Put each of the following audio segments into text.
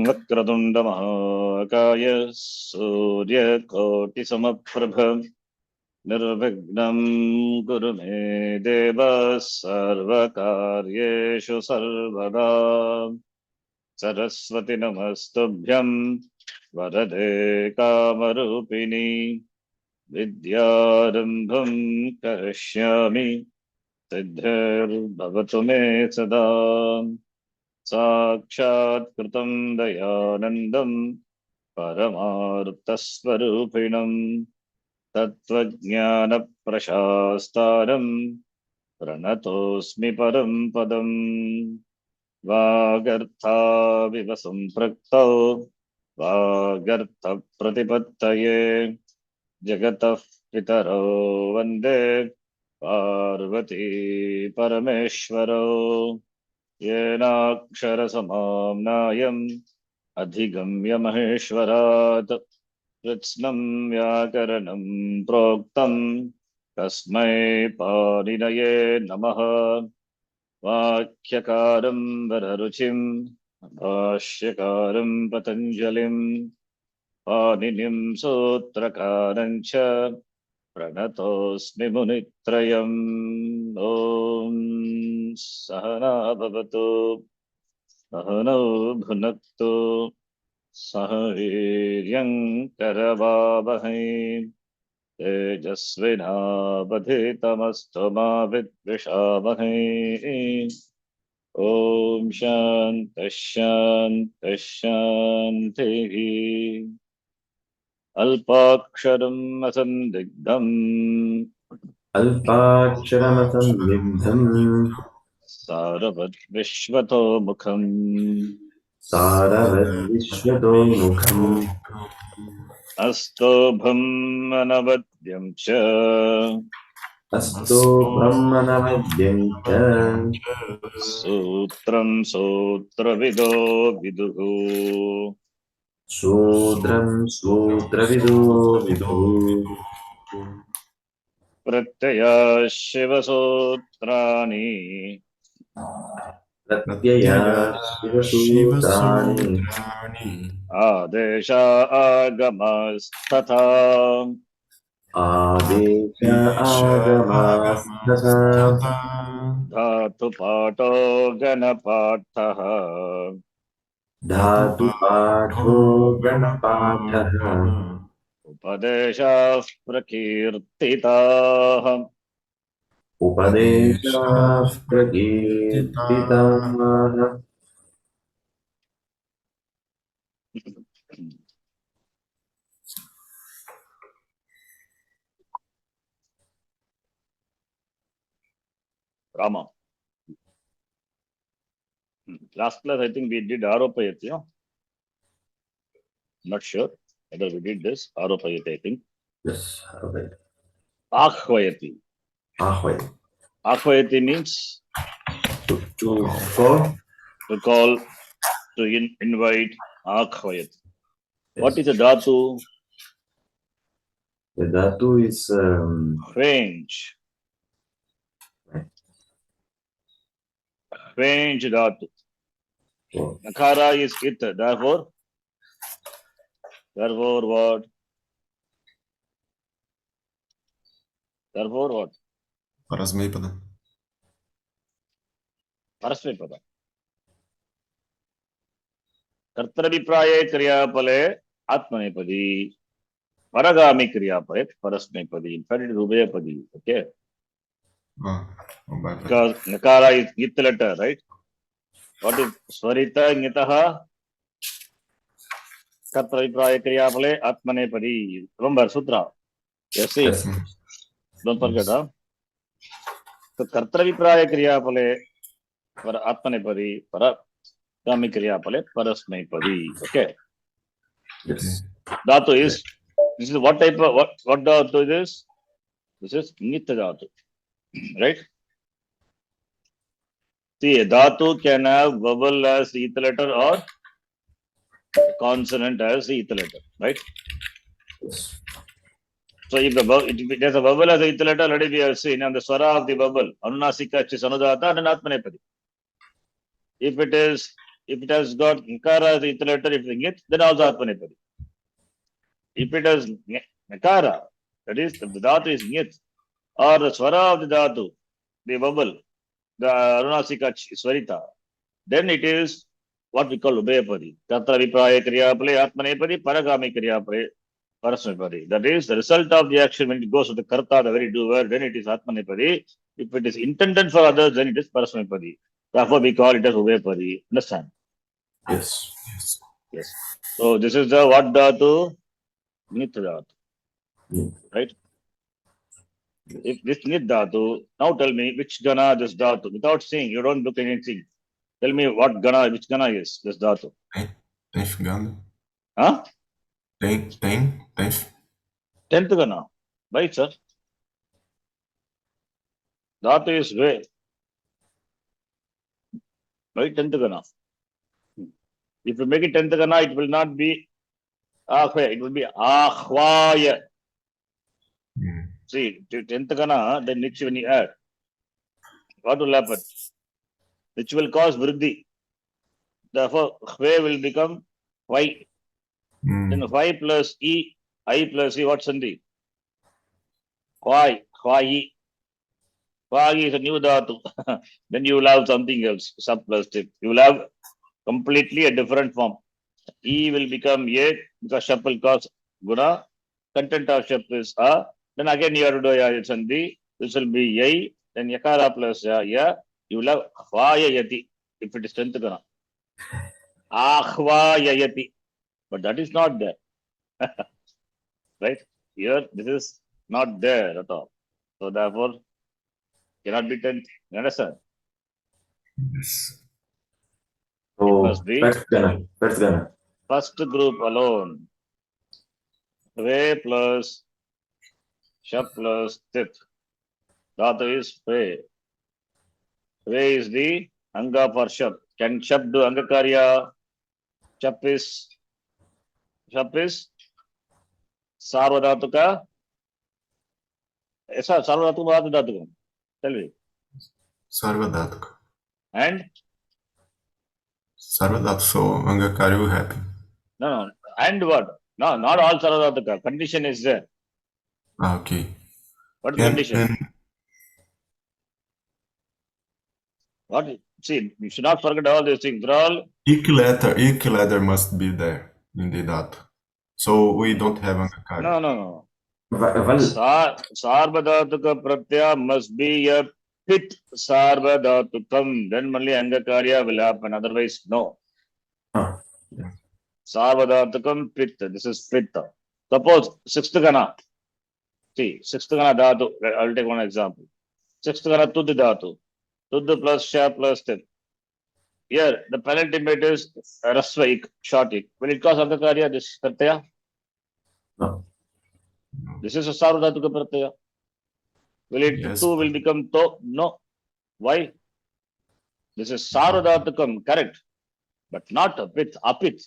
वक्रतुंड महाकाय सूर्यकोटिसमप्रभ निर्विघ्नं कुरु मे देव सर्वकार्येषु सर्वदा। सरस्वती नमस्तुभ्यं वरदे कामरूपिणी विद्यारम्भं करिष्यामि सिद्धिर्भवतु मे सदा। साक्षात् कृतं दयानन्दं परमार्थस्वरूपिणं तत्त्वज्ञानप्रशास्तारं प्रणतोऽस्मि परं पदम्। वागर्थाविव सम्पृक्तौ वागर्थप्रतिपत्तये जगतः पितरौ वन्दे पार्वती परमेश्वरौ। येनाक्षरसमाम्नायम् अधिगम्य महेश्वरात् कृत्स्नं व्याकरणं प्रोक्तं तस्मै पाणिनये नमः। वाक्यकारं वररुचिं भाष्यकारं पतञ्जलिं पाणिनिं सूत्रकारं च प्रणतोऽस्मि मुनित्रयम्। ॐ सहना भवतु सहनौ भुनक्तु सह वीर्यं करवावहै तेजस्विनावधीतमस्तु मा विद्विषावहै। ॐ शान्तिः शान्तिः शान्तिः। अल्पाक्षरम् असन्दिग्धम् अल्पाक्षरमसंविद्धम् सारवद्विश्वतो मुखम् सारवद्विश्वतोमुखम् अस्तोभम् अनवद्यं च अस्तो ब्रह्मणवद्यं च सूत्रं सूत्रविदो विदुः शूद्रं सूत्रविदो विदुः प्रत्ययाः शिवसूत्राणि प्रत्ययाः शिवसूत्राणि आदेशा आगमस्तथा आदेश आगमास्तथा धातुपाठो गणपाठः धातुपाठो गणपाठः उपदेशाः प्रकीर्तिताः उपदेशाः प्रकीर्तिताः Rama. Last class I think we did Aropayati. Not sure whether we did this Aropayati, I think. Yes, okay. Ahvayati. Ahvayati. Ahvayati means To call. To call, to invite. Ahvayati. Yes. What is a dhatu? The dhatu is Range. Range dhatu. Oh. Nakara is it, therefore what? Therefore what? Parasmaipada. Parasmaipada. कर्तृभिप्राये क्रियापले आत्मनेपदी परगामी क्रियापले परस्मैपदी. In fact, it is ubhayapadi. Okay. Because nakara is it letter, right? What is swarita ngitaha? कर्तृभिप्राये क्रियापले आत्मनेपदी. Remember sutra. Yes, see. Yes. Don't forget, huh? So कर्तृभिप्राये क्रियापले पर आत्मनेपदी पर गामी क्रियापले परस्मैपदी. Okay. Yes. Dhatu is, this is what type of, what dhatu it is? This is nit dhatu. Right? See, a dhatu can have vowel as eth letter or consonant as eth letter. Right? Yes. So if there's a vowel as eth letter, already we have seen, and the swara of the vowel, anunasika sanudata and atmanepadi. If it is If it has got Nkara as the ith letter, if it's Ngit, then also Atmanepadi. If it has Nakara, that is, if the Dhatu is Ngit, or the Swara of the Dhatu, the vowel, the Arunasika Swarita, then it is what we call Ubhayapadi. Tatra Vipraya Kriyapale, Atmanepadi, Paragami Kriyapale, Parasmapadi. That is the result of the action when it goes to the Karta, the very doer, then it is Atmanepadi. If it is intended for others, then it is Parasmapadi. Therefore, we call it as Ubhayapadi. Understand? Yes. Yes. Yes. So this is the what dhatu? Nit dhatu. Yeah. Right? If this nit dhatu, now tell me which gana this dhatu. Without seeing, you don't look anything. Tell me what gana, which gana is this dhatu. Tenth gana. Huh? Tenth. 10th gana. Right, sir? Dhatu is way. Right? 10th gana. If you make it 10th gana, it will not be ahvaya. It will be ahvaya. See, 10th gana, then which when you add, what will happen? Which will cause vriddhi. Therefore, hve will become y. Then y plus e, I plus e, what's sandhi? Hwai. Hwai is a new dhatu. Then you will have something else, sub plus tip. You will have completely a different form. E will become ye because shap will cause guna. Content of shap is a. Then again you have to do ya sandhi. This will be yai. Then yakara plus ya. You will have hwayayati if it is 10th gana. Ahvayayati. But that is not there. Right? Here, this is not there at all. So therefore, cannot be 10th. You understand? Yes. So It must be first gana. first group alone. Ve plus shap plus tit. Dhatu is ve. Ve is the anga for shap. Can shap do anga karya? Shap is sarvadhatuka. Esa sarvadhatuka dhatu. Tell me. Sarvadhatuka. And? Sarvadhatu, so Angakari will happen. No. And what? No, not all sarvadhatuka. Condition is there. Okay. What is the condition? What? See, you should not forget all these things. They're all. Each letter must be there in the dhatu. So we don't have Angakari. No. Well, Sarvadhatuka pratyaya must be a pit sarvadhatukam. Then only angakarya will happen. Otherwise, no. Sarvadhatukam pit. This is pit. Suppose 6th gana. See, 6th gana dhatu. I will take one example. 6th gana tud dhatu. Tud plus sha plus tit. Here, the penultimate is rasvaik, shortik. Will it cause angakarya, this pratyaya? no. This is a sarvadhatuka pratyaya. Will it Yes. tu will become to? No. Why? This is sarvadhatukam, correct, but not apit.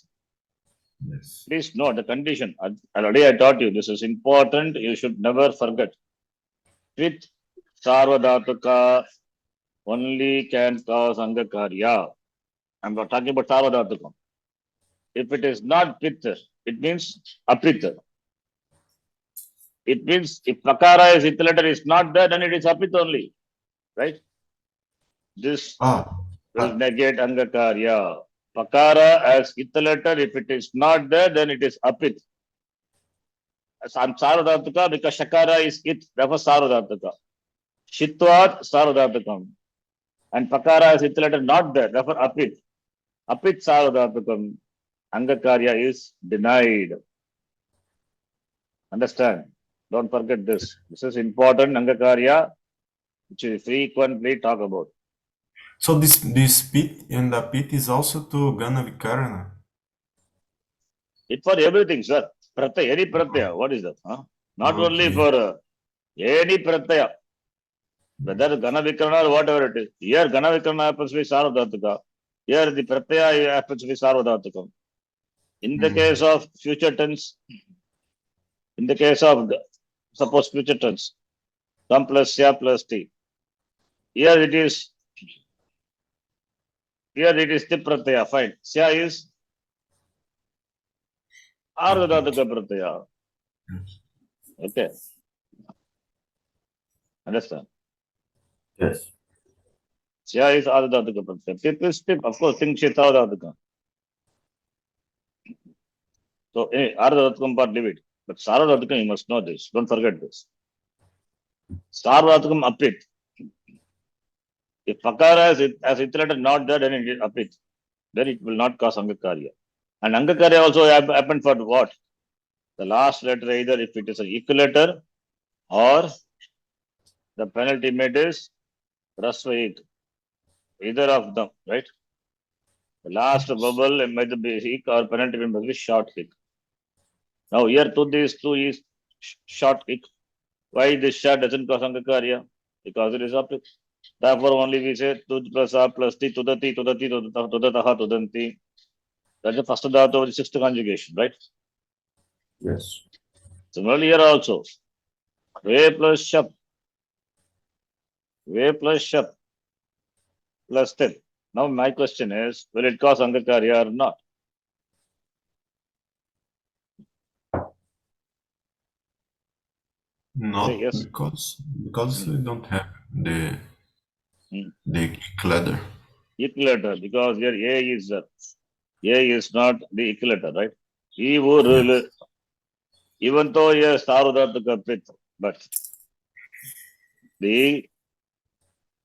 Yes. Please note the condition. Already I taught you. This is important. You should never forget. With sarvadhatuka only can cause angakarya. I'm not talking about sarvadhatukam. If it is not pit, it means apit. It means if pakara is ith letter is not there, then it is apit only. Right? This will negate angakarya. Pakara as ith letter, if it is not there, then it is apit. Sarvadhatuka because shakara is it, therefore sarvadhatuka. Shitvat sarvadhatukam. And pakara as ith letter not there, therefore apit. Apit sarvadhatukam. Angakarya is denied. Understand? Don't forget this. This is important angakarya, which we frequently talk about. So this pit and the pit is also to Gana Vikarana. It for everything, sir. Pratyaya, any pratyaya. What is that? Huh? Not only for any pratyaya. Whether Gana Vikarana or whatever it is. Here Gana Vikarana happens to be sarvadhatuka. Here the pratyaya happens to be sarvadhatuka. In the case of future tense, in the case of suppose future tense, tam plus ya plus t. Here it is here it is tip pratyaya, fine. Sya is ardhadhatuka pratyaya. Okay. Understand? Yes. Sya is ardhadhatuka pratyaya. Tip is tip, of course, think shitadhatuka. So, ardhadhatukam part, leave it. But sarvadhatukam, you must know this. Don't forget this. Sarvadhatukam apit. If fakara as iterated not there, then it is apit. Then it will not cause angakarya. And angakarya also happened for what? The last letter, either if it is an equilator or the penultimate is rasva. Either of them, right? The last vowel might be hic or penultimate must be short hic. Now here to these two is short hic. Why this short doesn't cause angakarya? Because it is apit. Therefore only we say tud plus a plus ti tudati tudati tudataha tudanti. That's the first dhatu of the sixth conjugation, right? Yes. Similarly here also. Ve plus shap. Ve plus shap plus tit. Now my question is, will it cause angakarya or not? Not Say yes. because we don't have the Hmm. equilator. Equilator, because here A is not the equilator, right? He would really, even though he has Sarvadhataka Pit, but the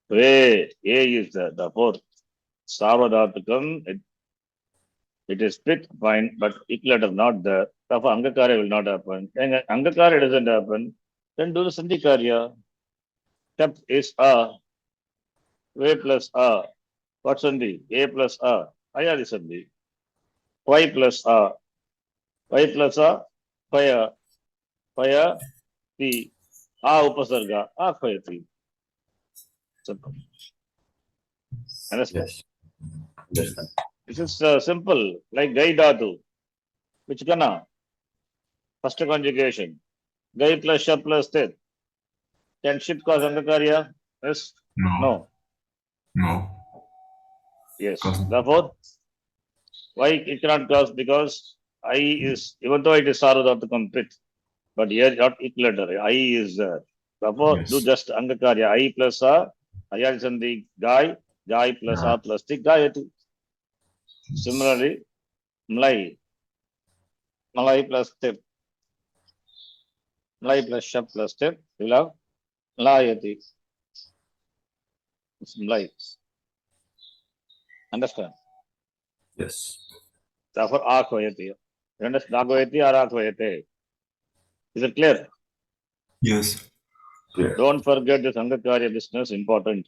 way A is there, therefore Sarvadhatakam, it is Pit, fine, but equilator not there. Therefore Angakarya will not happen. And Angakarya doesn't happen, then do the Sandhikarya. Step is A, V plus A. What Sandhi? A plus A. Ayadi Sandhi. Y plus A. Y plus A. Paya. Paya. T. A upasarga. A Payati. Simple. Understand? Yes. Understand. This is simple, like Gai Dhatu. Which kana? First conjugation. Gai plus Sha plus Tet. Can ship cause Angakarya? Yes? No, No. no. Yes. Because Therefore, why it cannot cause? Because I is, even though it is Sarvadhatukam Pit, but here not equilater. I is there. Therefore, do yes. just Angakarya. I plus A. Ayadi Sandhi. Gai plus A plus T. Gayati. Similarly, Mlai. Malai plus Tip. Mlai plus Shap plus Tip. You will have Mlayati. It's Mlai. Understand? Yes. Therefore, Akhvayati. You understand? Akhvayati or Akhvayate. Is it clear? Yes. Clear. Don't forget this Angakarya business, important.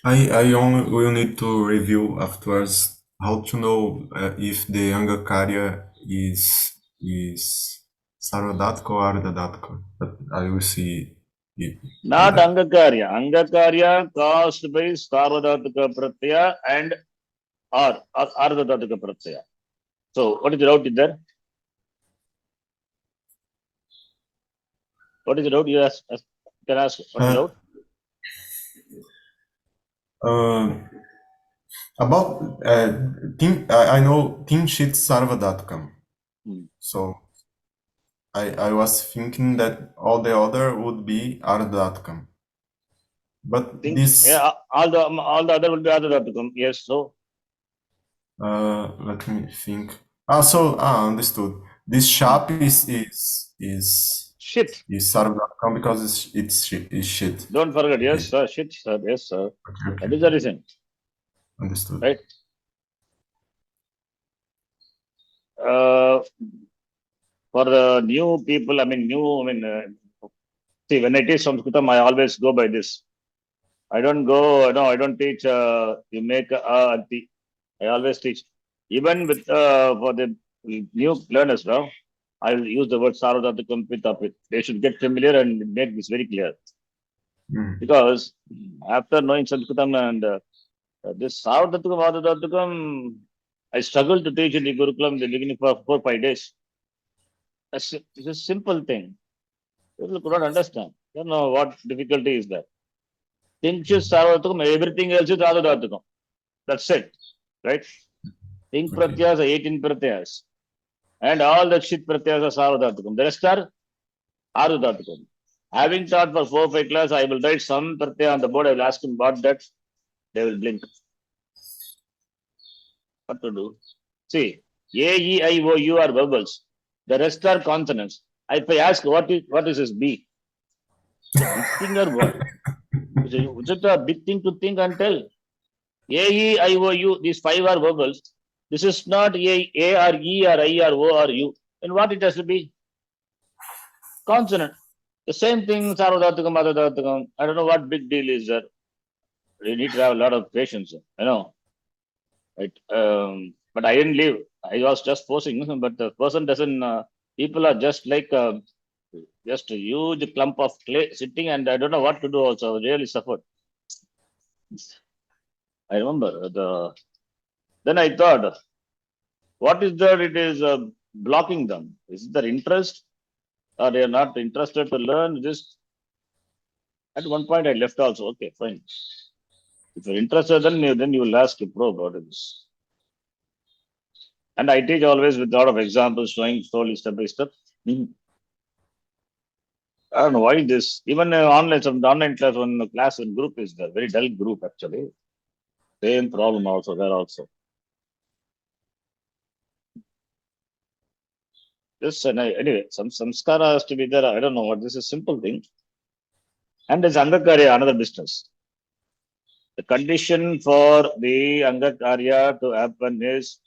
I only will need to review afterwards how to know if the Angakarya is Sarvadatka or Ardhadatka. But I will see it Not later. Angakarya. Angakarya caused by Sarvadhataka Pratyaya and or Ardhadhataka Pratyaya. So, what is the doubt in there? What is the doubt? You can ask. What is the Uh, doubt? about I know Team Sheet Sarvadatkam. Hmm. So I was thinking that all the other would be Ardhadatkam. But Think, this yeah, all the other will be Ardhadhatakam. Yes, so let me think. Understood. This sharp shit. is Sarvadatkam because it's shit. Don't forget. Yes, Okay, sir. Shit, sir. Yes, sir. okay. That is the reason, Understood. right? Uh, for the new people, see, when I teach Sanskritam, I always go by this. I don't go, no, I don't teach, you make anti. I always teach. Even with, for the new learners now, I will use the word Sarvadhatukam Pitapit. They should get familiar and make this very clear. Mm. Because after knowing Sanskritam and this Sarvadhatukam, Ardhadhatukam, I struggled to teach in the Gurukulam in the beginning for 4 or 5 days. It's a simple thing. People could not understand. Don't know what difficulty is that. Kinshit Sarvadhatukam, everything else is Ardhadhatukam. That's it, right? Think pratyas are 18 pratyas. And all the shit pratyas are sarvadhatukam. The rest are ardhatukam. Having taught for 4-5 class, I will write some pratyaya on the board. I will ask him what that. They will blink. What to do? See, A, E, I, O, U are vowels. The rest are consonants. If I ask what is this B? It's a big thing or what? Is it a big thing to think and tell? A, E, I, O, U, these 5 are vowels. This is not A or E or I or O or U. Then what it has to be? Consonant. The same thing, sarvadhatukam, ardhatukam. I don't know what big deal is there. You need to have a lot of patience, you know. Right? But I didn't leave. I was just forcing, but the person doesn't. People are just like just a huge clump of clay sitting, and I don't know what to do. Also, I really suffered. I remember the. Then I thought, what is that? It is blocking them. Is it their interest, or they are not interested to learn? Just at one point, I left also. Okay, fine. If you're interested, then you will ask a probe about this. And I teach always with a lot of examples showing slowly step by step. I don't know why this, even some online class, one class and group is there, very dull group actually. Same problem also there also. This and anyway, some samskara has to be there. I don't know what this is, simple thing. And there's Angakarya, another business. The condition for the Angakarya to happen is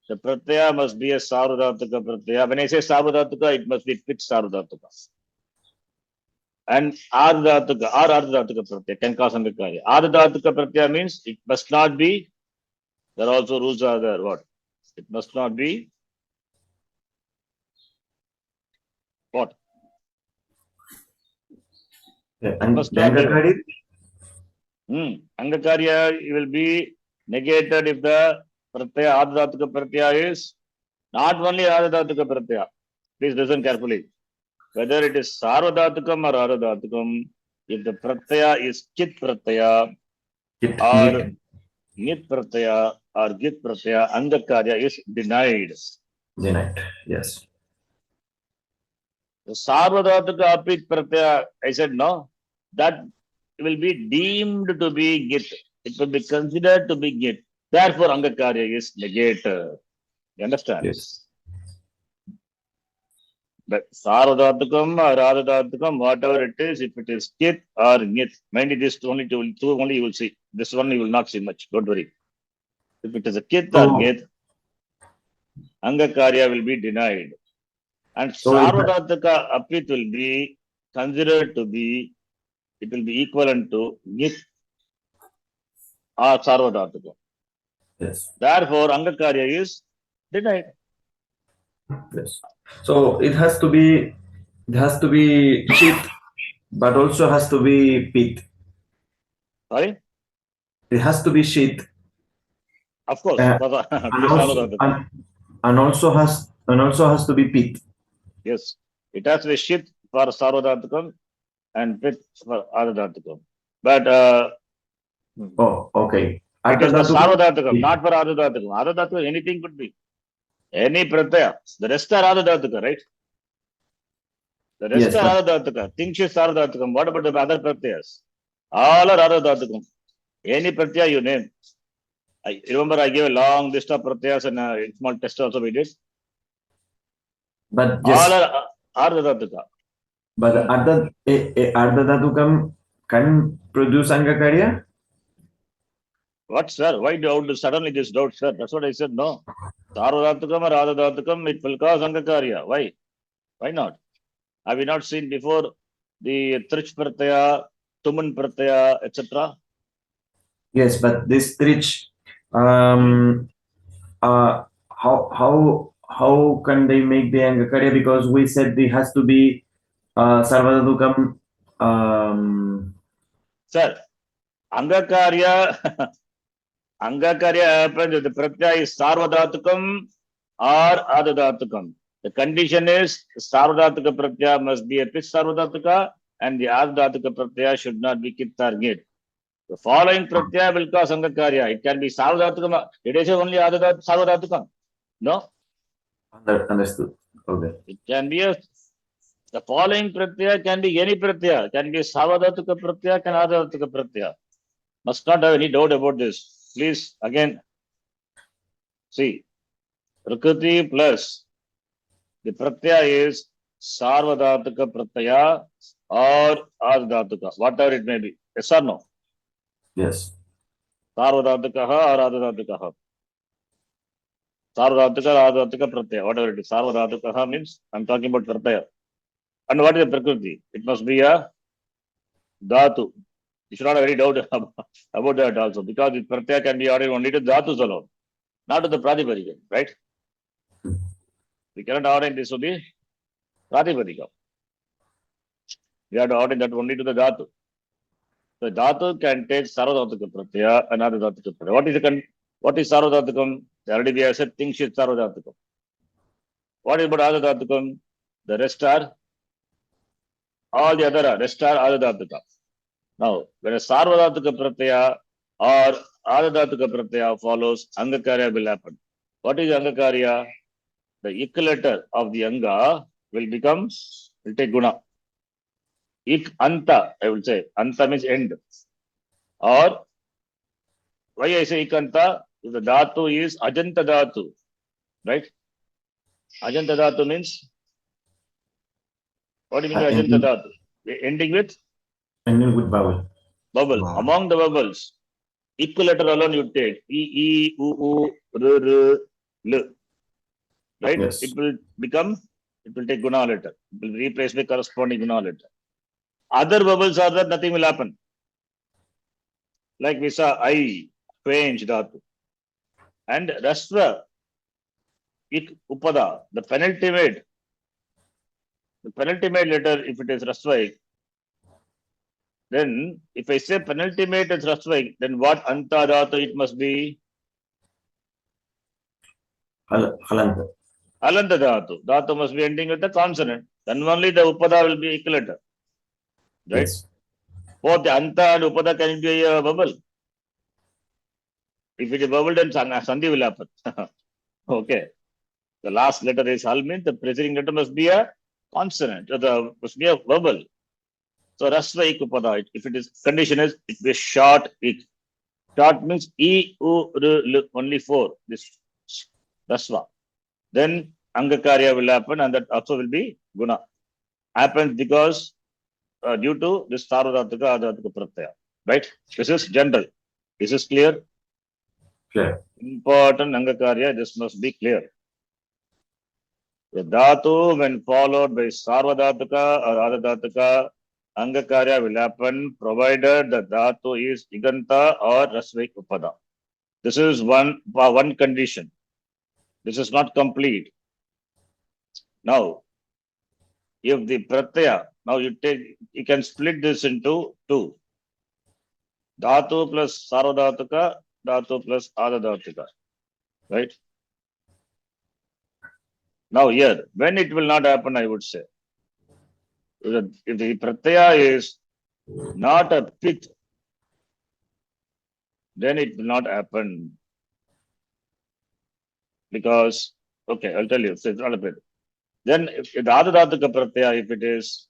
the pratyaya must be a sarvadhataka pratyaya. When I say sarvadhataka, it must be fixed sarvadhataka. And ardhataka or ardhataka pratyaya can cause Angakarya. Ardhataka pratyaya means it must not be, there are also rules are there. What? It must not be what? And must not be what? Angakari? Angakarya will be negated if the pratyaya, ardhataka pratyaya is not only ardhataka pratyaya. Please listen carefully. Whether it is sarvadhatukam or ardhatukam, if the pratyaya is kit pratyaya or nit pratyaya or git pratyaya, Angakarya is denied. Denied, yes. The sarvadhataka apit pratyaya, I said no, that will be deemed to be git. It will be considered to be git. Therefore, Angakarya is negated. You understand? Yes. But sarvadhatukam or ardhatukam, whatever it is, if it is kit or nit, mainly this only two only you will see. This one you will not see much. Don't worry. If it is a kit or nit, Angakarya will be denied. And sarvadhataka apit will be considered to be, it will be equivalent to nit or sarvadhataka. Yes. Therefore, Angakarya is denied. Yes. So it has to be chit, but also has to be pit. Sorry? It has to be shit. Of course. And also has to be pit. Yes. It has to be shit for sarvadhatukam and pit for ardhatukam. But Oh, okay. it is for sarvadhatukam, not for ardhatukam. Ardhatukam, anything could be. Any pratyaya. The rest are ardhatukam, right? The rest are ardhatukam. Things is ardhatukam. What about the other pratyayas? All are ardhatukam. Any pratyaya you name. I remember I gave a long list of pratyayas and a small test also we did. But yes. All are ardhatukam. But ardhatukam can produce Angakarya? What, sir? Why do you suddenly this doubt, sir? That's what I said. No. Sarvadhatukam or ardhatukam, it will cause Angakarya. Why? Why not? Have you not seen before the Trich pratyaya, Tuman pratyaya, etc.? Yes, but this Trich, how can they make the Angakarya? Because we said it has to be Sarvadhatukam. Sir, Angakarya happens if the pratyaya is Sarvadhatukam or Ardhatukam. The condition is Sarvadhataka pratyaya must be a pitch Sarvadhataka and the Ardhataka pratyaya should not be Kit or Git. The following pratyaya will cause Angakarya. It can be Sarvadhatukam. Did I say only Sarvadhatukam? No. Understood. Okay. It can be the following pratyaya can be any pratyaya. Can be Sarvadhatuka pratyaya, can Ardhatuka pratyaya. Must not have any doubt about this. Please, again, see. Prakriti plus the pratyaya is Sarvadhatuka pratyaya or Ardhatuka, whatever it may be. Yes or no? Yes. Sarvadhatukaha or Ardhatukaha. Sarvadhatuka or Ardhatuka pratyaya, whatever it is. Sarvadhatukaha means I'm talking about pratyaya. And what is the Prakriti? It must be a Dhatu. You should not have any doubt about that also, because the pratyaya can be ordered only to Dhatus alone, not to the Pratipadika, right? We cannot order this to the Pratipadika. We have to order that only to the Dhatu. The Dhatu can take Sarvadhatuka pratyaya and Ardhatuka pratyaya. What is Sarvadhatukam? Already we have said things is Sarvadhatukam. What is about Ardhatukum? The rest are, all the other rest are Ardhatuka. Now, when a Sarvadhatuka pratyaya or Ardhatuka pratyaya follows, Angakarya will happen. What is Angakarya? The ik letter of the Anga will take guna. Ik anta, I will say. Anta means end. Or, why I say ik anta? If the dhatu is ajanta dhatu, right? Ajanta dhatu means, what do you mean by ajanta dhatu? Ending with vowel. Bubble. Wow. Among the bubbles, equal letter alone you take. E, u, r, l. Right? Yes. It will take guna letter. It will be replaced by corresponding guna letter. Other bubbles are that nothing will happen. Like we saw I, Kwench dhatu. And Rasva, ik, upada, the penultimate letter, if it is Rasvaik, then if I say penultimate is Rasvaik, then what anta dhatu it must be? Halanta. Alanta dhatu. Dhatu must be ending with a consonant. Then only the upada will be equal letter. Right? Yes. Both the anta and upada can be a bubble. If it is bubble, then sandhi will happen. Okay. The last letter is hal means the preceding letter must be a consonant. Must be a vowel. So rasva ik upada. If it is condition is it be short ik. Short means e u r l, only 4. This rasva. Then angakarya will happen, and that also will be guna. Happens because due to this sarvadhatuka adhatuka pratyaya. Right? This is general. This is clear. Clear. Important angakarya. This must be clear. The dhatu, when followed by sarvadhatuka or adhatuka, angakarya will happen provided the dhatu is iganta or rasvaik upada. This is one condition. This is not complete. Now, if the pratyaya, now you can split this into two. Dhatu plus sarvadhatuka, dhatu plus adhatuka. Right? Now here, when it will not happen, I would say. If the pratyaya is not a pit, then it will not happen. Because, okay, I'll tell you, so it's not a pit. Then if the adhatuka pratyaya, if it is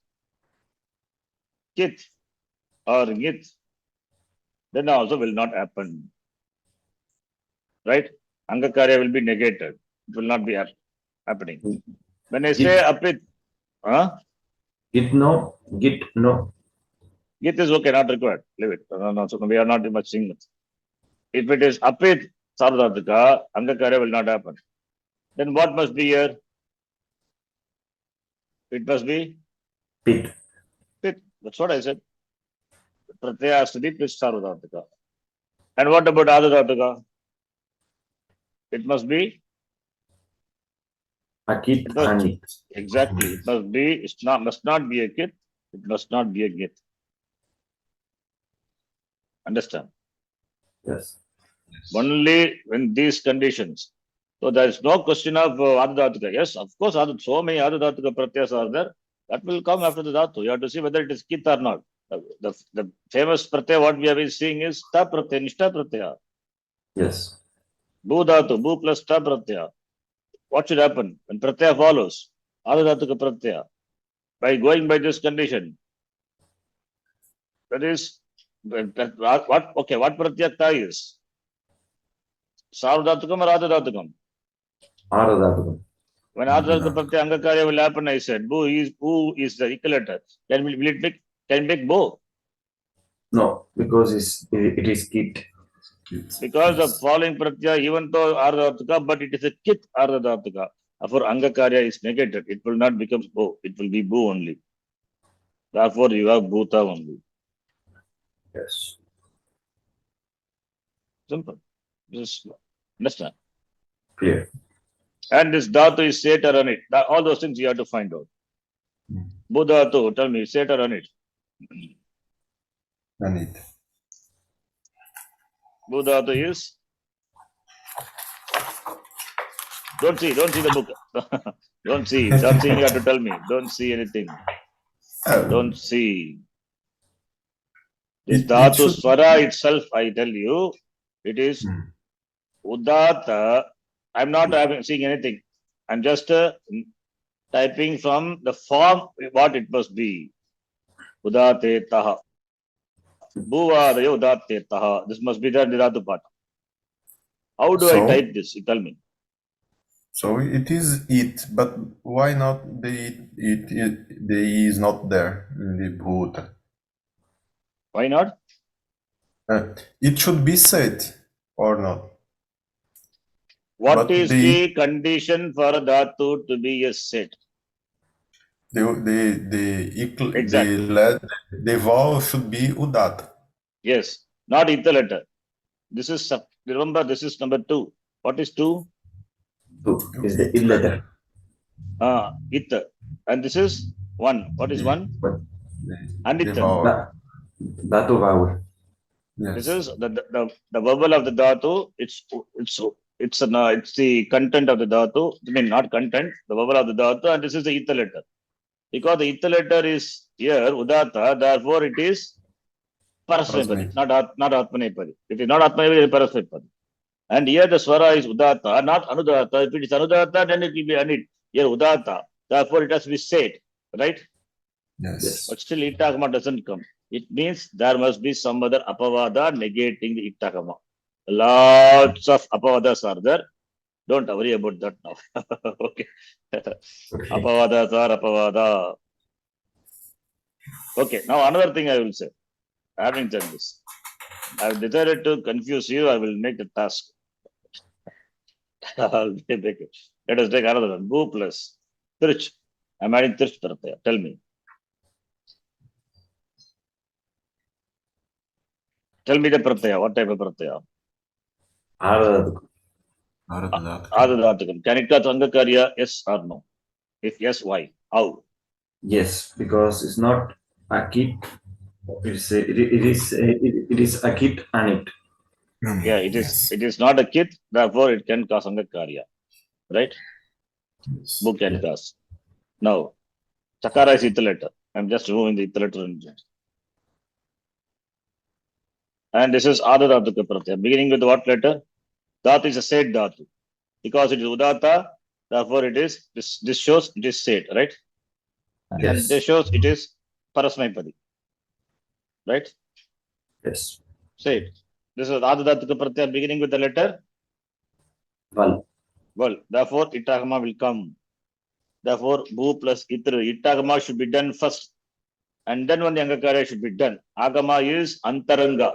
kit or git, then also will not happen. Right? Angakarya will be negated. It will not be happening. When I say apit, Git no. Git is okay, not required. Leave it. No, so we are not much seeing it. If it is apit sarvadhatuka, angakarya will not happen. Then what must be here? It must be pit. pit. That's what I said. Pratyaya has to be pit sarvadhatuka. And what about adhatuka? It must be Akit anit. exactly. It must not be a kit. It must not be a git. Understand? Yes. Only when these conditions. So there is no question of adhatuka. Yes, of course, so many adhatuka pratyas are there. That will come after the dhatu. You have to see whether it is kit or not. The famous pratyaya what we have been seeing is ta pratyaya, nishta pratyaya. Yes. Bu dhatu, bu plus ta pratyaya. What should happen when pratyaya follows? Adadhatuka pratyaya. By going by this condition, that is what pratyaya ta is? Sarvadhatukam or adadhatukam? Ardhadhatukam. When adadhatuka pratyaya angakarya will happen, I said, who is the equilater? Can make bo? No, because it is kit. Because the following pratyaya, even though ardhatuka, but it is a kit ardhatuka. Therefore, angakarya is negated. It will not become bo. It will be bu only. Therefore, you have bhuta only. Yes. Simple. Just understand. Clear. And this dhatu is set or on it. All those things you have to find out. Bu dhatu, tell me, set or on it. And it. Bu dhatu is. Don't see the book. Don't see. Stop seeing, you have to tell me. Don't see anything. Don't see. This dhatu swara itself, I tell you, it is udata. I'm not seeing anything. I'm just typing from the form what it must be. Udate taha. Bhuvadayo udate taha. This must be the dhatu part. How do I type this? You tell me. So it is it, but why not the is not there in the bhuta? Why not? It should be set or not. What is the condition for dhatu to be a set? The vowel should be udat. Yes, not itha letter. This is remember this is number 2. What is 2? 2 is the ill letter. Itha. And this is 1. What is 1? Anitha. Dhatu vowel. Yes. This is the vowel of the dhatu. It's the content of the dhatu. I mean not content, the vowel of the dhatu, and this is the itha letter. Because the itha letter is here, udata, therefore it is parasmepadi, not atmanepadi. If it is not atmanepadi, it is parasmepadi. And here the swara is udata, not anudata. If it is anudata, then it will be anit. Here udata, therefore it has to be said, right? Yes. But still itagama doesn't come. It means there must be some other apavada negating the itagama. Lots of apavadas are there. Don't worry about that now. Okay. Apavadas are apavada. Okay. Now another thing I will say. Having done this, I have decided to confuse you. I will make a task. Let us take another one. Bu plus Trich. I'm adding Trich pratyaya. Tell me. Tell me the pratyaya. What type of pratyaya? Adadhatukam. Can it cut angakarya? Yes or no? If yes, why? How? Yes, because it's not a kit. It is a kit and it. Yeah, it is. Yes. It is not a kit. Therefore, it can cause angakarya. Right? Yes. Book can cause. Now, Chakara is itha letter. I'm just removing the itha letter. And this is Adadhatuka pratyaya. Beginning with what letter? Dhatu is a said dhatu. Because it is udata, therefore it is, this shows it is said, right? Yes. And this shows it is parasmaipadi. Right? Yes. Said. This is Adadhatuka pratyaya beginning with the letter? Val. Therefore, itagama will come. Therefore, bu plus itra. Itagama should be done first. And then when the angakarya should be done. Agama is antaranga.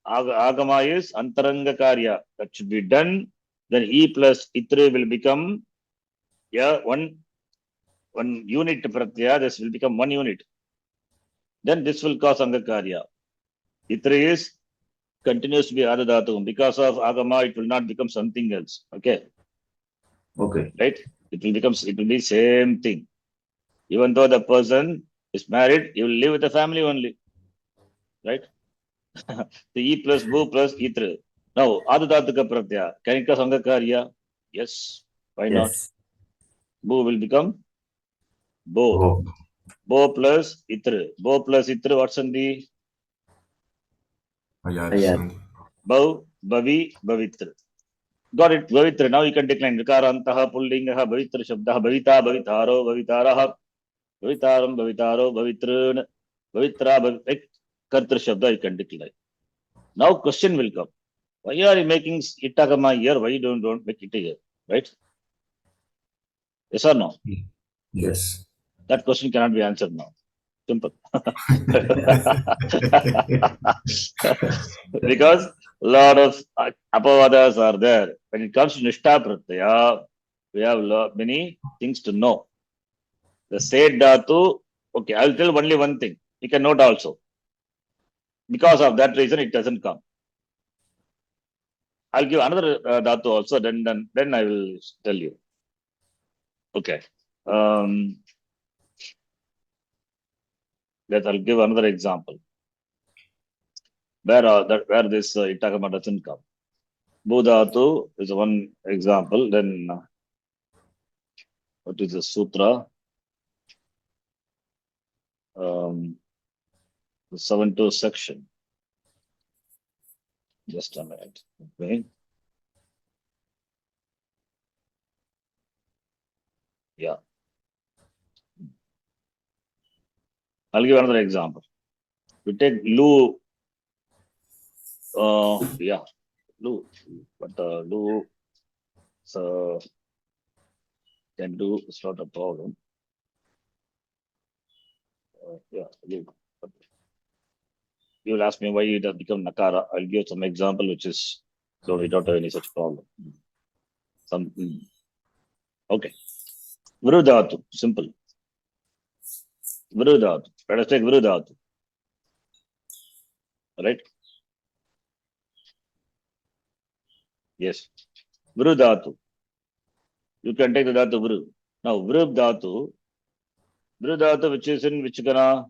Agama is antaranga karya. That should be done. Then E plus itra will become one unit pratyaya. This will become 1 unit. Then this will cause angakarya. Itra is continues to be adadhatu. Because of agama, it will not become something else. Okay. Okay. Right? It will be same thing. Even though the person is married, he will live with the family only. Right? The E plus bu plus itra. Now, adadhatuka pratyaya. Can it cause angakarya? Yes. Why not? Bu will become bo. Bo plus itra. Bo plus itra, what's Sandhi? Ayar Ayar. Sandhi. Bhav, Bhavi, Bhavitra. Got it. Bhavitra. Now you can decline. Vikarantaha, Pullingaha, Bhavitra, Shabdaha, Bhavita, Bhavitaro, Bhavitaraha, Bhavitaram, Bhavitaro, Bhavitrun, Bhavitra, like Kartra Shabda, you can decline. Now question will come. Why are you making Itagama here? Why you don't make it here? Right? Yes or no? Yes. That question cannot be answered now. Simple. Because a lot of apavadas are there. When it comes to Nishtha Pratyaya, we have many things to know. The said dhatu, okay, I'll tell only one thing. You can note also. Because of that reason, it doesn't come. I'll give another dhatu also, then I will tell you. Okay. I'll give another example. Where this Itagama doesn't come. Budhatu is one example. Then what is the sutra? The 7-2 section. Just a minute. Okay. Yeah. I'll give another example. We take Lu. Yeah, Lu. But Lu can do, it's not a problem. Yeah, Lu. You will ask me why it has become Nakara. I'll give some example which is, so we don't have any such problem. Okay. Vrudhatu, simple. Vrudhatu. Let us take Vrudhatu. Right? Yes. Vrudhatu. You can take the dhatu Vru. Now, Vrudhatu, which is in which gana?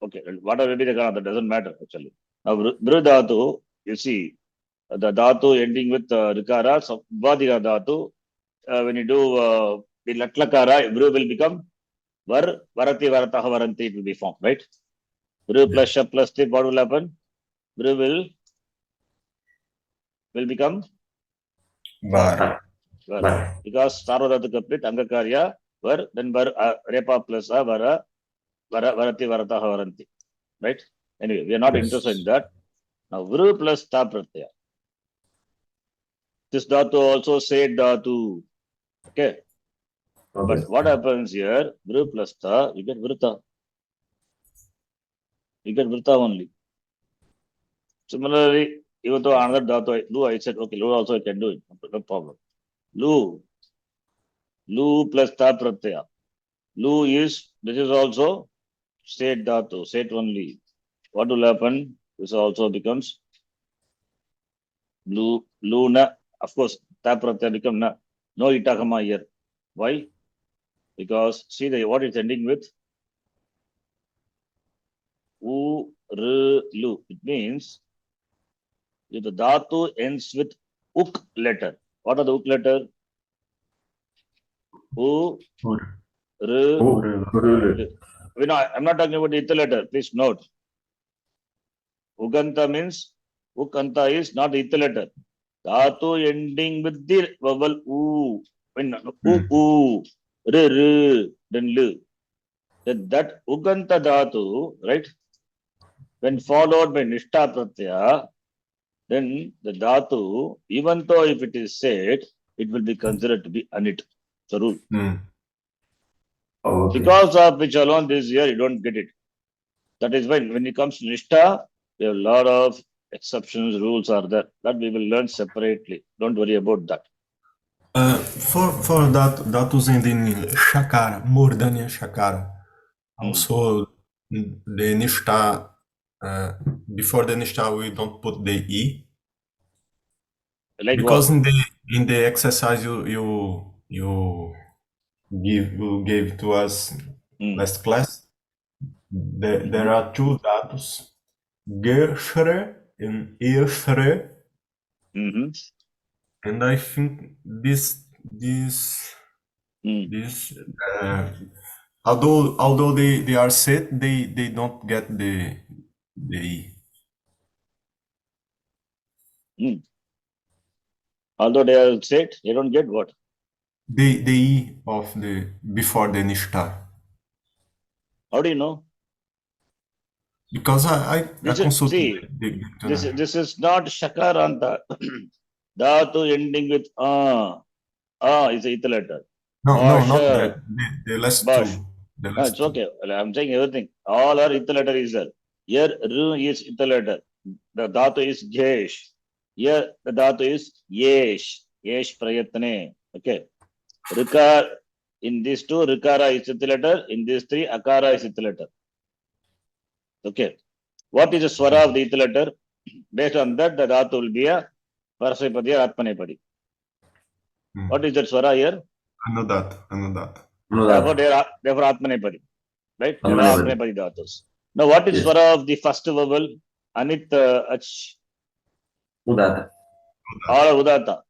Okay, whatever be the gana, that doesn't matter actually. Now, Vrudhatu, you see, the dhatu ending with Rikara, so Vadira dhatu, when you do the Latlakara, Vru will become Var, Varati, Varataha, Varanti, it will be formed, right? Vru plus Shab plus Tip, what will happen? Vru will become Var. Var. Because Sarvadhatu Kapit, Angakarya, Var, then Var, Repa plus Vara, Varati, Varataha, Varanti, right? Anyway, we are not interested in that. Now, Vru plus Ta Pratyaya. This dhatu also said dhatu. Okay. But what happens here? Vru plus Ta, you get Vrita. You get Vrita only. Similarly, even though another dhatu, Lu, I said, okay, Lu also I can do it. No problem. Lu plus Ta Pratyaya. Lu is, this is also state dhatu, state only. What will happen? This also becomes Luna. Of course, Ta Pratyaya become Na. No Itakama here. Why? Because see what it's ending with? U, R, Lu. It means if the dhatu ends with uk letter. What are the uk letter? U, R, Lu. I'm not talking about the ita letter. Please note. Uganta means ukanta is not the ita letter. Dhatu ending with the vowel u. When u, r, then lu. That uganta dhatu, right? When followed by nishtha pratyaya, then the dhatu, even though if it is said, it will be considered to be anit. It's a rule. Because of which alone this year you don't get it. That is why when it comes to nishtha, we have a lot of exceptions, rules are there. That we will learn separately. Don't worry about that. For datus ending in shakara, murdanya shakara, also the nishtha, before the nishtha we don't put the e. Like because what? in the exercise you gave to us last class, there are two datus, geshre and ishre, and I think this This, although they are set, they don't get the E. Although they are set, they don't get what? The E of the before the nishtar. How do you know? Because I This is, consulted see, the dictionary. this is not shakaranta. Dhatu ending with is the ether letter. No, not that. Basha, The last bash. two. The No, last it's two. okay. Well, I'm saying everything. All are ether letter is there. Here, ru is ether letter. The dhatu is jesh. Here, the dhatu is yesh. Yesh prayatne. Okay. Rikar, in these two, rikara is ether letter. In these three, akara is ether letter. Okay. What is the swara of the ether letter? Based on that, the dhatu will be a parasipadi or atmanepadi. What is that swara here? Anudat. Therefore, Anudata. therefore Atmanepadi. Right? They are Atmanepadi. Atmanepadi dhatus. Now, what is Yes. swara of the first vowel? Anit, ach, Udata. or udata.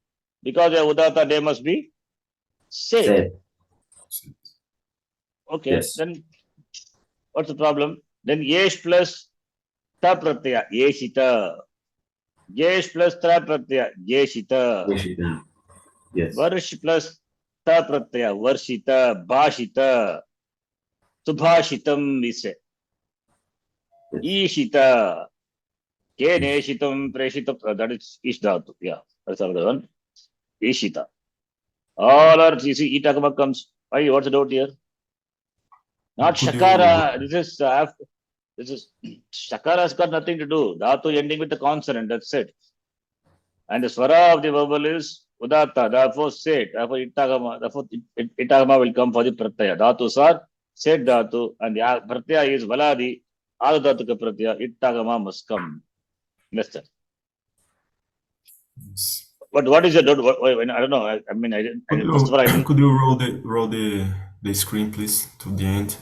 Because a udata, they must be said. Said. Okay. Yes. Then, what's the problem? Then yesh plus ta pratyaya. Yeshita. Yesh plus ta pratyaya. Yeshita. Yeshita. Yes. Varsh plus ta pratyaya. Varshita. Bhashita. Subhashitam, we say. Yes. Ishita. Keneshitam, preshitam. That is ish dhatu. Yeah. That's another one. Ishita. All are, you see, Itakama comes. Why? What's the doubt here? Not Could you Shakara. This is Shakara has got nothing to do. Dhatu ending with the consonant. That's it. And the swara of the vowel is Udata. Therefore, set. Therefore, Itakama. Therefore, Itakama will come for the pratyaya. Dhatus are set dhatu. And the pratyaya is Valadi. Adu dhatu ka pratyaya. Itakama must come. Understand? But what is the doubt? I don't know. I mean, I didn't. First of all, I didn't. could you roll the screen, please, to the end?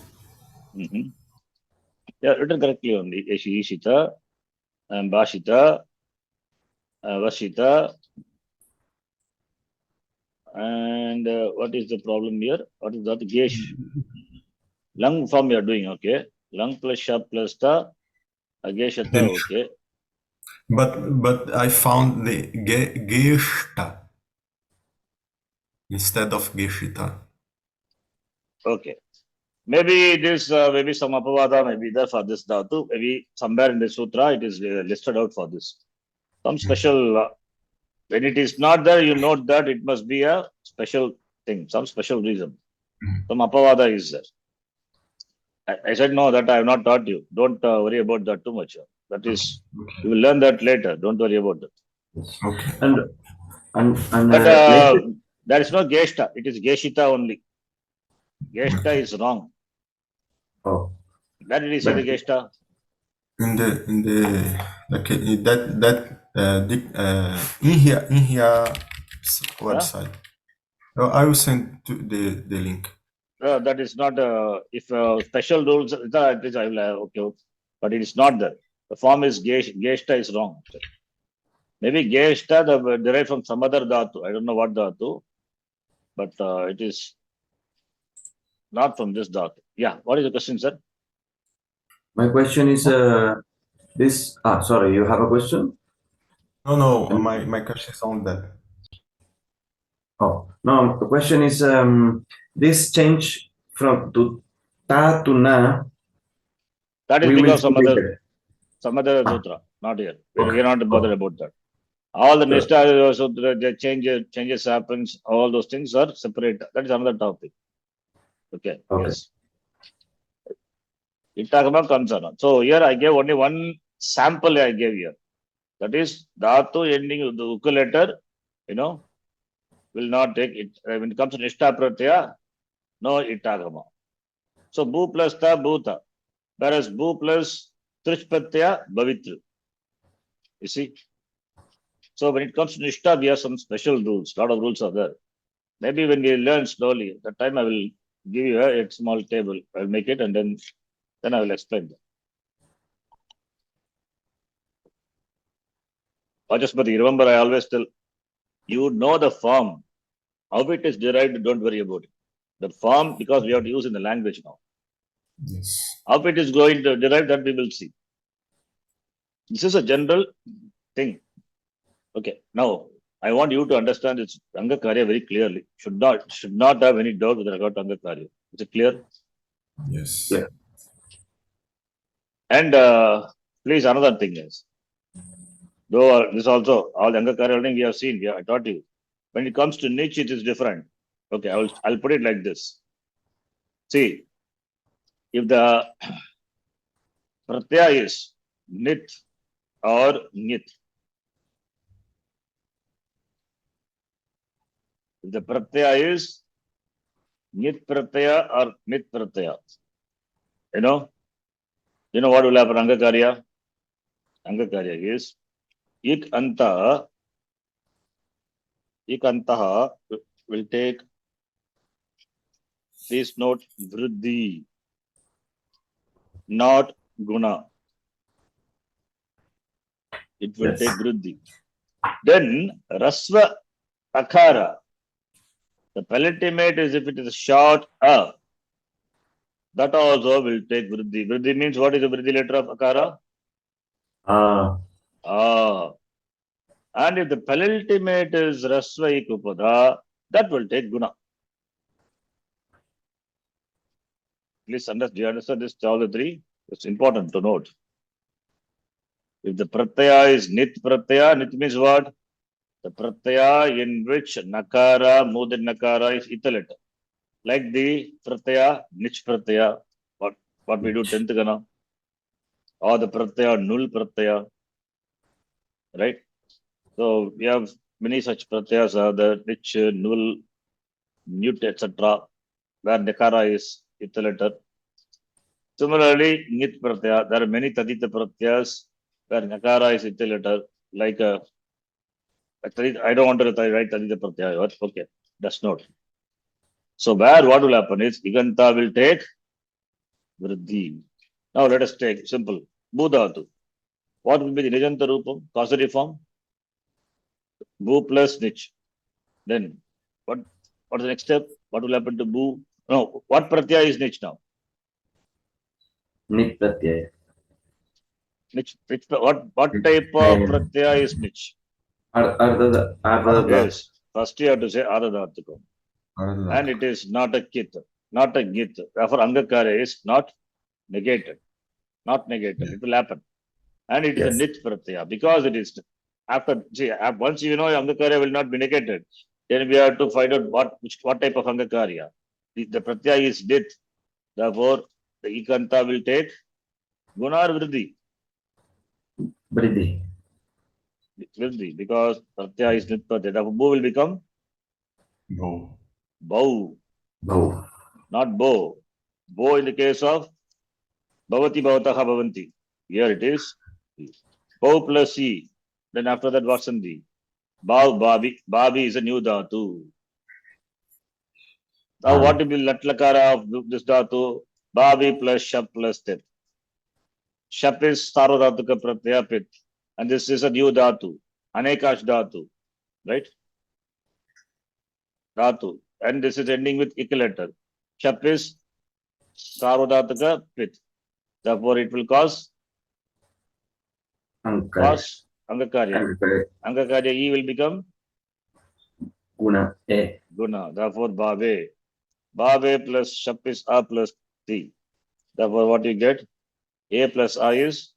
Yeah, written correctly only. Ishita, and Bashita, Vashita, and what is the problem here? What is that? Gesh. Lung form you are doing, okay. Lung plus shap plus ta, Geshata, Then, okay. but I found the geshta instead of geshita. Okay. Maybe this, maybe some apavada may be there for this dhatu. Maybe somewhere in the sutra it is listed out for this. Some special, when it is not there, you note that it must be a special thing, some special reason. Some apavada is there. I said, no, that I have not taught you. Don't worry about that too much. That is, you will learn that later. Don't worry about that. Okay. And But later. there is no Geshta. It is Geshita only. Geshta is wrong. Oh. Where did you see the Geshta? In the okay, in here website. Oh, I will send to the link. That is not, if special rules, that is, I will okay, but it is not there. The form is Geshta is wrong. Maybe Geshta derived from some other dhatu. I don't know what dhatu, but it is not from this dhatu. Yeah. What is the question, sir? My question is this. Sorry, you have a question? No, my question is on that. Oh, no, the question is this change from to ta to na. That is We will because see later. some other sutra, not here. Okay. We are not bothered about that. All the Nishta sutra, the changes happens, all those things are separate. That is another topic. Okay. Yes. Itagama comes on. So here I gave only one sample I gave here. That is Dhatu ending with the Uku letter, will not take it. When it comes to Nishta Pratyaya, no Itagama. So Bu plus Ta, Bhuta. Whereas Bu plus Trish Pratyaya, Bhavitru. You see? So when it comes to Nishta, we have some special rules. A lot of rules are there. Maybe when we learn slowly, that time I will give you a small table. I'll make it and then I will explain that. Vachaspati, remember I always tell, you know the form. How it is derived, don't worry about it. The form, because we have to use in the language now. Yes. How it is going to derive, that we will see. This is a general thing. Okay. Now, I want you to understand this Angakarya very clearly. Should not have any doubt with regard to Angakarya. Is it clear? Yes. Yeah. And please, another thing is, though this also, all Angakarya we have seen, I taught you. When it comes to niche, it is different. Okay, I'll put it like this. See, if the pratyaya is nit or nit, if the pratyaya is nit pratyaya or nit pratyaya, you know what will happen? Angakarya is ik anta will take, please note, vriddhi, not guna. It will Yes. take vriddhi. Then rasva akara. The penultimate is if it is a short a. That also will take vriddhi. Vriddhi means what is the vriddhi letter of akara? Ah. And if the penultimate is rasva ikupada, that will take guna. Please understand. Do you understand this? All the three? It's important to note. If the pratyaya is nit pratyaya, nit means what? The pratyaya in which nakara, mudin nakara is ita letter. Like the pratyaya, nich pratyaya, what we do 10th gana, or the pratyaya, null pratyaya, right? So we have many such pratyayas, the nich, null, nut, etc., where nakara is ita letter. Similarly, nit pratyaya, there are many tadita pratyayas where nakara is ita letter, like I don't want to write tadita pratyaya, okay, that's not. So where what will happen is iganta will take vriddhi. Now let us take simple Bhudhatu. What will be the Nijanta Rupam, causative form? Bhu plus Nich. Then what is the next step? What will happen to Bhu? No, what Pratyaya is Nich now? Nit pratyaya. Nich, what type of Pratyaya is Nich? Ardha. Yes, first you have to say Adadhatukam. And it is not a Kit, not a Git. Therefore, Angakarya is not negated. Not negated. It will happen. And it is a Yes. nit pratyaya because it is after, see, once you know Angakarya will not be negated, then we have to find out what type of Angakarya. The pratyaya is nit, therefore the ikanta will take guna or vriddhi. Vriddhi. Vriddhi, because pratyaya is nit pratyaya. Therefore, bhu will become Go. bau, Bhau. not bo. Bo in the case of bhavati bhavataha bhavanti. Here it is bau plus e. Then after that, what's in the Bhav, Bhavi. Bhavi is a new dhatu. Now, what will be latlakara of this dhatu? Bhavi plus shap plus tip. Shap is sarodhatuka pratyaya pit. And this is a new dhatu. Anekash dhatu. Right? Dhatu. And this is ending with ik letter. Shap is sarodhatuka pit. Therefore, it will cause Angakarya. Angakarya E will become Guna. E. Guna. Therefore, Bhave. Bhave plus shap is A plus T. Therefore, what you get? A plus I is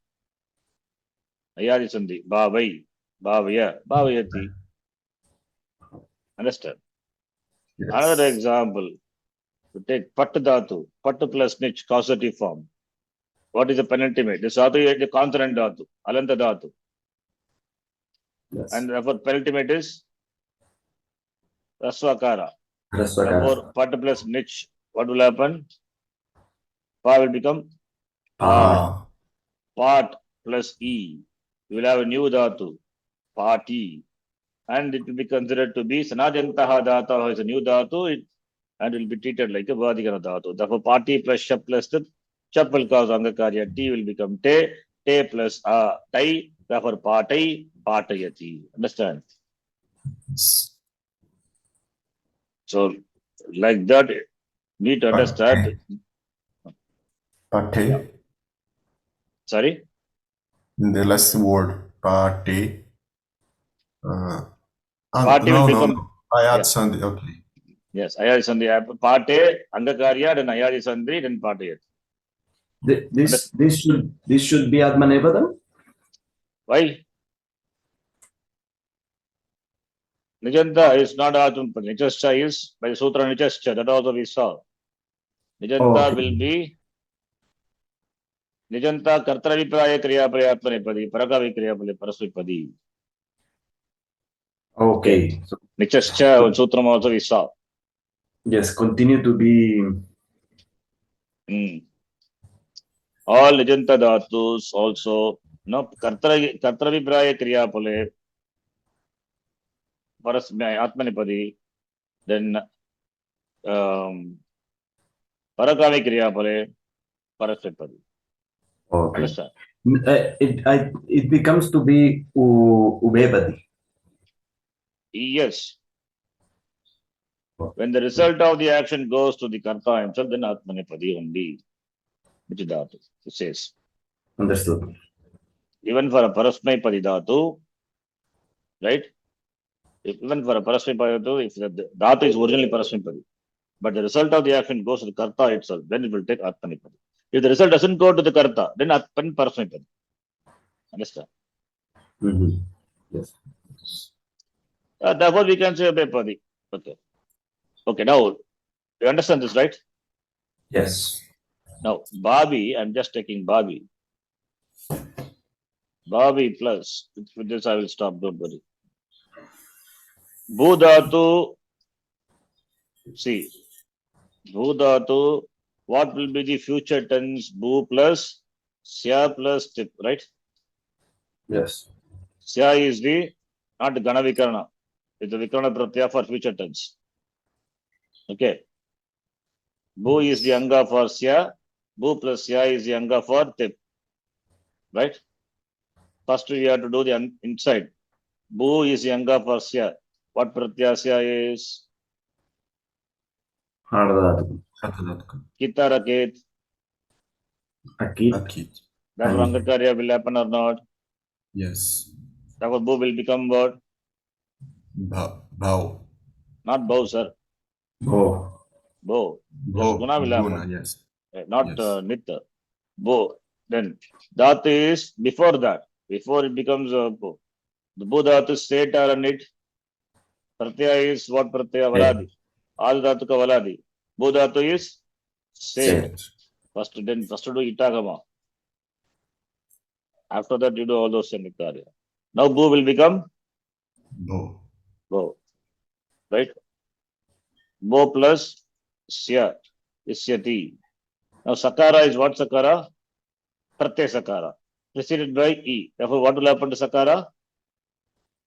Ayadi Sandhi. Bhavai. Bhavaya. Bhavayati. Understand? Yes. Another example. To take Pat Dhatu. Pat plus Nich, causative form. What is the penultimate? This dhatu is the consonant dhatu. Alanta dhatu. Yes. And therefore, penultimate is Raswakara. Rasvakara. Therefore, Pat plus Nich, what will happen? Pa will become Pa. Pat plus E. You will have a new dhatu. Pati. And it will be considered to be Sanajantaha dhata is a new dhatu, and will be treated like a Vadikana dhatu. Therefore, Pati plus Shap plus Tit, Shap will cause Angakarya, T will become Te, Te plus Tai, therefore Patai, Patayati. Understand? Yes. So, like that, need to understand. Pate. Sorry? The last word. Pate. Pate will no. become, I add yeah. Sunday. Okay. Yes, Ayadi Sandhi. Pate, Angakarya, then Ayadi Sandhi, then Pate. This should be Atmanepadam. Why? Nijanta is not Atmanepadi. Nichascha is by the Sutra Nichascha. That also we saw. Nijanta will be Nijanta Kartravipaya Kriyapale Atmanepadi, Parakavi Kriyapale Parasvipadi. Okay. So, Nichascha and Sutram also we saw. yes, continue to be. All Nijanta Dhatus also, no, Kartravipaya Kriyapale Atmanepadi, then Parakami Kriyapale Parasvipadi. Okay. Understand? It becomes to be Ubebadi. Yes. When the result of the action goes to the Karta himself, then Atmanepadi only, which dhatu, it says. Understood. Even for a Parasmepadi dhatu, right? Even for a Parasmepadi dhatu, if the dhatu is originally Parasmepadi, but the result of the action goes to the Karta itself, then it will take Atmanepadi. If the result doesn't go to the Karta, then Atman Parasmepadi. Understand? Yes. Therefore, we can say Ubepadi. Okay. Okay, now, you understand this, right? Yes. Now, Bobby, I'm just taking Bobby. Bobby plus, with this I will stop, don't worry. Bhudhatu, see, Bhudhatu, what will be the future tense? Bhu plus Sya plus Tip, right? Yes. Sya is the, not Gana Vikarana. It's the Vikarana Pratyaya for future tense. Okay. Bhu is the Anga for Sya. Bhu plus Sya is the Anga for Tip. Right? First we have to do the inside. Bhu is the Anga for Sya. What Pratyaya Sya is? Hardadatu. Kitaraket. Akit. Therefore, Angakarya will happen or not? Yes. Therefore, Bhu will become what? Bhau. Not Bhau, sir. Bo. Bo. Just Guna will happen. Guna, yes. Not Yes. Nitta. Bo. Then Dhatu is before that. Before it becomes Bo. The Bo Dhatu is set or nit. Pratyaya is what Pratyaya? Valadi. Adi Dhatu ka Valadi. Bo Dhatu is set. First do Itagama. After that, you do all those Semikarya. Now Bo will become Bo. Right? Bo plus Sya is Syati. Now Sakara is what Sakara? Pratyaya Sakara. Preceded by E. Therefore, what will happen to Sakara?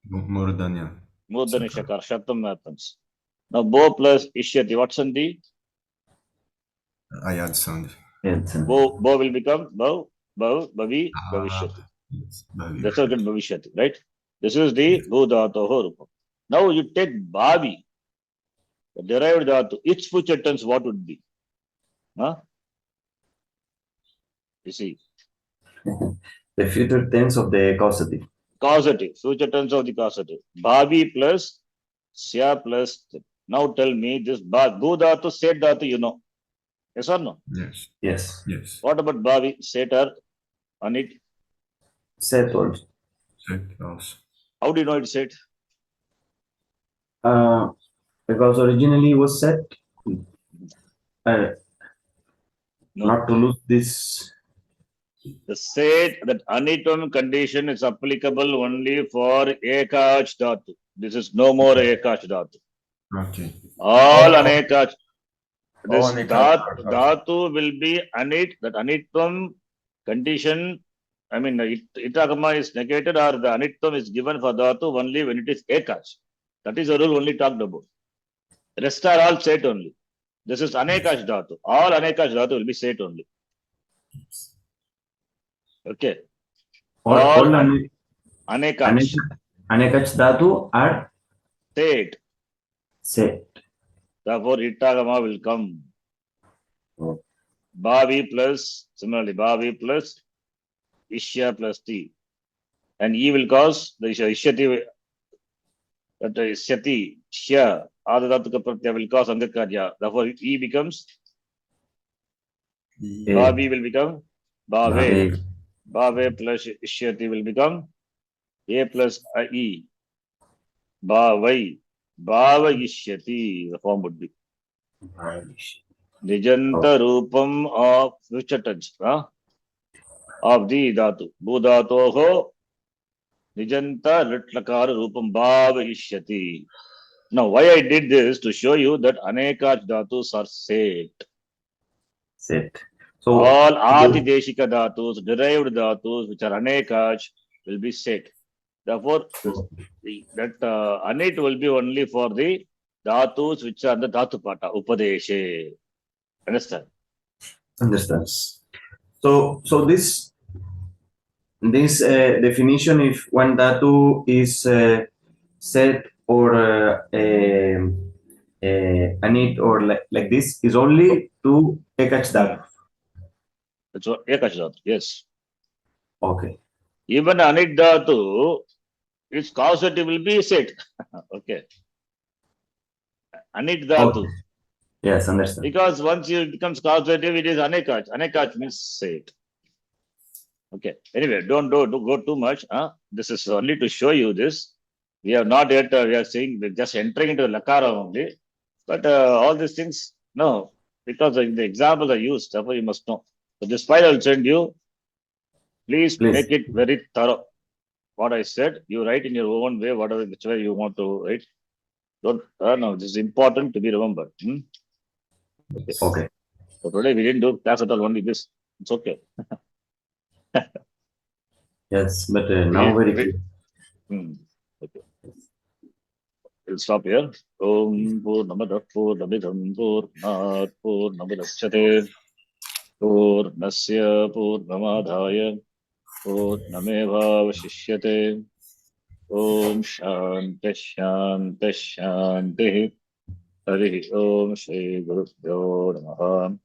Murdanya. Murdani Sakara. Shatam happens. Now Bo plus Ishyati. What Sandhi? Ayad Sandhi. Bo will become Bhavi, Bhavishyati. Yes. That's how we get Bhavishyati, right? This is the Bhu Dhatu Rupam. Now you take Bhavi, the derived Dhatu. Its future tense, what would be? Huh? You see. The future tense of the causative. Causative. Future tense of the causative. Bhavi plus Sya plus. Now tell me this Bhu Dhatu, Set Dhatu, you know. Yes or no? Yes. Yes. Yes. What about Bhavi, Setar, Anit? Set also. Set also. How do you know it's set? Because originally it was set. No. Not to lose this. The set that Anitam condition is applicable only for Ekach Dhatu. This is no more Ekach Dhatu. Okay. All Anekach. This Anekach. Dhatu will be Anit, that Anitam condition. I mean, Itagama is negated or the Anitam is given for Dhatu only when it is Ekach. That is the rule only talked about. The rest are all set only. This is Anekach Dhatu. All Anekach Dhatu will be set only. Okay. All Anekach Dhatu are set. set. Therefore, Itagama will come. Oh. Bhavi plus, similarly, Bhavi plus Ishya plus T. And E will cause the Ishyati, that Ishyati, Shya, Adadatuka Pratyaya will cause Angakarya. Therefore, E becomes, Bhavi will become Bhave. Bhave plus Ishyati will become A plus E. Bhavai. Bhavayishyati, the form would be. Nijanta Rupam of future tense, of the Dhatu. Bhudatoho Nijanta Ritlakara Rupam Bhavayishyati. Now, why I did this? To show you that Anekach Dhatus are set. Set. So All Adi Deshika Dhatus, derived Dhatus, which are Anekach, will be set. Therefore, that Anit will be only for the Dhatus which are the Dhatu Pata, Upadeshe. Understand? understand. So this definition, if one dhatu is set or anit or like this, is only to ekach dhatu. That's what Ekach Dhatu, yes. Okay. Even Anit Dhatu, its causative will be set. Okay. Anit Dhatu. Okay. Yes, understand. Because once it becomes causative, it is Anekach. Anekach means set. Okay. Anyway, don't go too much. This is only to show you this. We have not yet, we are saying, we're just entering into the Lakara only. But all these things, no. Because the examples are used, therefore you must know. So this file I'll send you. Please make it very thorough. What I said, you write in your own way, whatever, which way you want to write. Don't, no, this is important to be remembered. Okay. Okay. So today we didn't do class at all, only this. It's okay. Yes, but now very clear. Okay. We'll stop here. Om Purnamada Purnamidam Purnat Purnamidachyate Purnasya Purnamadhaya Purnamevavashishyate Om Shanti Shanti Shanti Hari Om Shri Gurubhyo Namaha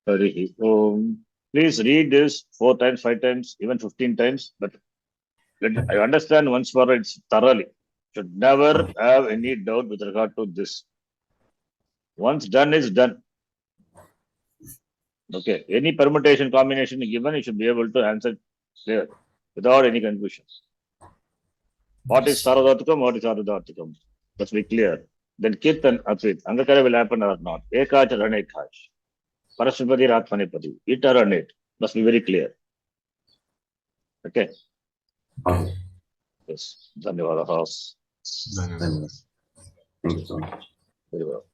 Hari Om. Please read this 4 times, 5 times, even 15 times, but I understand once for it's thoroughly. Should never have any doubt with regard to this. Once done is done. Okay. Any permutation combination given, you should be able to answer clear without any confusion. What is Saradhatukam? What is Ardhatukam? Let's be clear. Then Kit and Apit. Angakara will happen or not. Ekach or Anekach. Parashupadi Ratmanipadi. It or Anit. Must be very clear. Okay. Okay. Yes. Dhanyavadaha. Dhanyavada. Thank you so much. Very well.